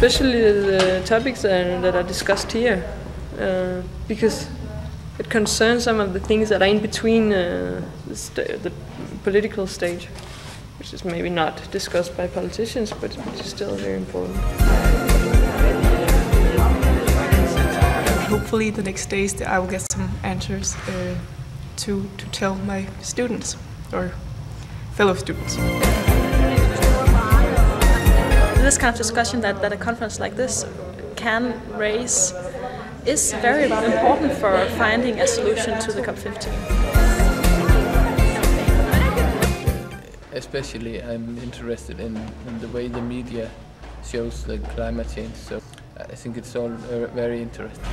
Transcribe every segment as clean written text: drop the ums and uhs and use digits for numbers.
Especially the topics that are discussed here, because it concerns some of the things that are in between the political stage, which is maybe not discussed by politicians, but which is still very important. Hopefully the next days I will get some answers to tell my students or fellow students. This kind of discussion that a conference like this can raise is very important for finding a solution to the COP15. Especially I'm interested in the way the media shows the climate change, so I think it's all very interesting.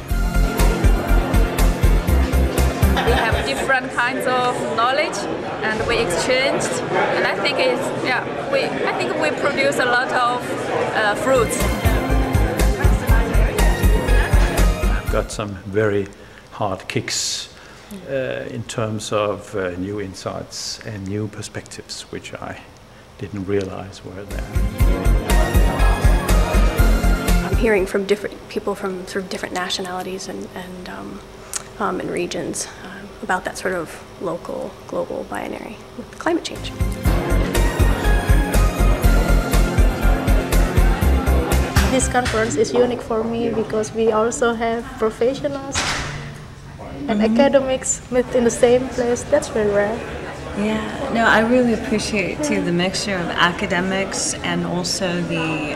We have different kinds of knowledge and we exchanged, and I think we produce a lot of fruits. I've got some very hard kicks in terms of new insights and new perspectives, which I didn't realize were there. I'm hearing from different people from sort of different nationalities and regions about that sort of local, global binary with climate change. This conference is unique for me because we also have professionals and academics within the same place. That's very rare. Yeah, no, I really appreciate too the mixture of academics and also the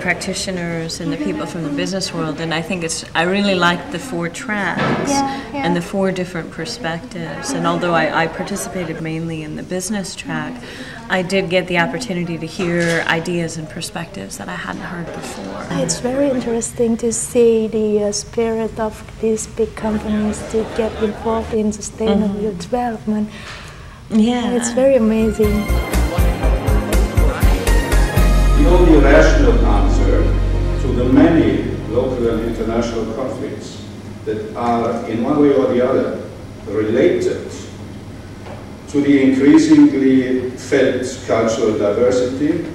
practitioners and the people from the business world, and I think I really like the 4 tracks and the 4 different perspectives. And although I participated mainly in the business track, I did get the opportunity to hear ideas and perspectives that I hadn't heard before. It's very interesting to see the spirit of these big companies to get involved in sustainable development. Yeah, it's very amazing. The only rational answer to the many local and international conflicts that are in one way or the other related to the increasingly felt cultural diversity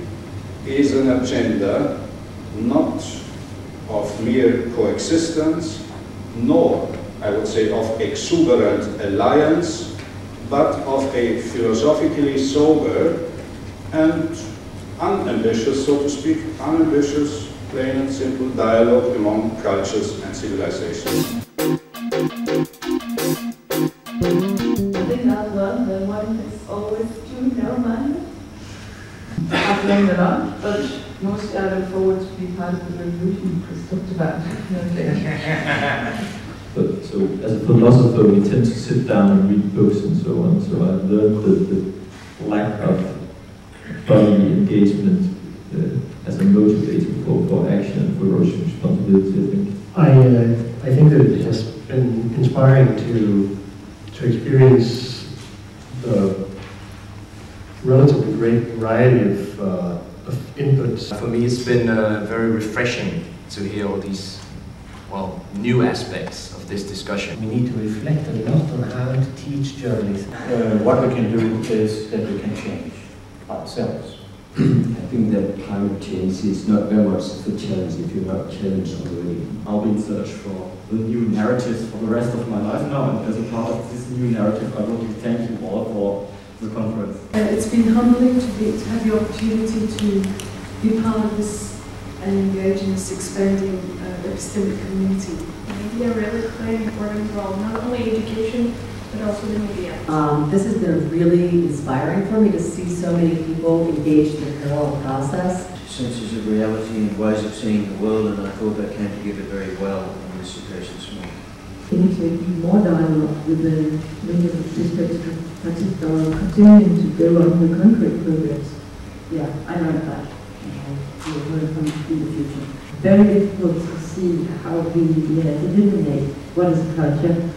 is an agenda not of mere coexistence, nor, I would say, of exuberant alliance, but of a philosophically sober and unambitious, so to speak, unambitious, plain and simple dialogue among cultures and civilizations. I think I've learned that one is always to know man. I've learned a lot, but mostly I look forward to be part of the revolution Chris talked about. But so, as a philosopher, we tend to sit down and read books and so on, so I've learned the lack of bodily engagement as a motivator for action and for responsibility, I think. I think that it has been inspiring to experience the relatively great variety of inputs. For me, it's been very refreshing to hear all these, new aspects of this discussion. We need to reflect a lot on how to teach journalism. What we can do is that we can change ourselves. I think that climate change is not very much of a challenge if you're not challenged already. I'll be in search for the new narratives for the rest of my life now, and as a part of this new narrative, I want to thank you all for the conference. It's been humbling to have the opportunity to be part of this and engage in this expanding epistemic community. Media really play an important role, not only education, but also the media. This has been really inspiring for me to see so many people engaged in the parallel process. Senses of reality and ways of seeing the world, and I thought that came together very well on this occasion this morning. We need to do more dialogue with the leaders of districts continuing to go on the concrete progress. Yeah, I learned that. We'll learn from the future. Very difficult to see how we delineate what is culture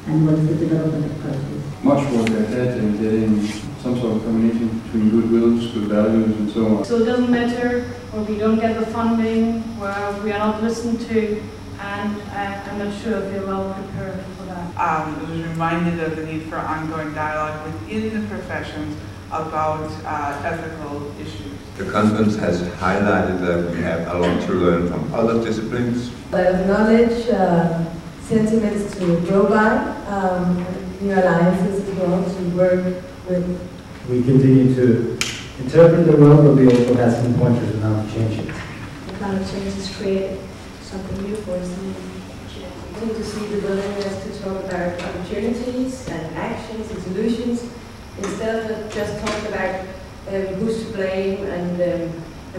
and what is the development of culture. Much work ahead in getting some sort of combination between good wills, good values, and so on. So it doesn't matter where we don't get the funding, where we are not listened to, and I'm not sure if we're well prepared for that. I was reminded of the need for ongoing dialogue within the professions about ethical issues. The conference has highlighted that we have a lot to learn from other disciplines. A lot of knowledge, sentiments to grow by, new alliances as well to work with. We continue to interpret the world, but we also have some pointers on how to change it. Climate change has created something new for us. We need to see the willingness to talk about opportunities and actions and solutions instead of just talk about who's to blame and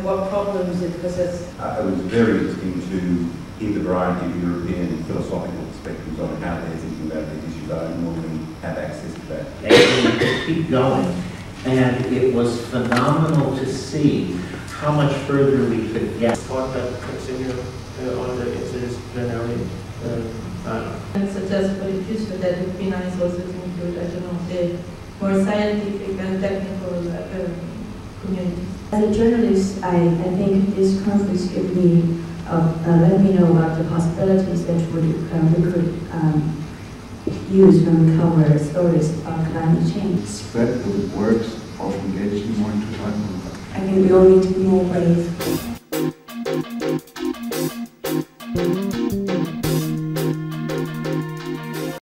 what problems it causes. It was very interesting to hear the variety of European philosophical perspectives on how they're thinking about these issues. I don't normally have access to that. And we keep going, and it was phenomenal to see how much further we could get. Thought that continue on the interdisciplinary And suggest for the future that it would be nice also to include, I don't know, the more scientific and technical community. As a journalist, I think this conference could be let me know about the possibilities that we could use when we cover stories about climate change. Spread the words of engaging more into climate. I think we all need to be more brave.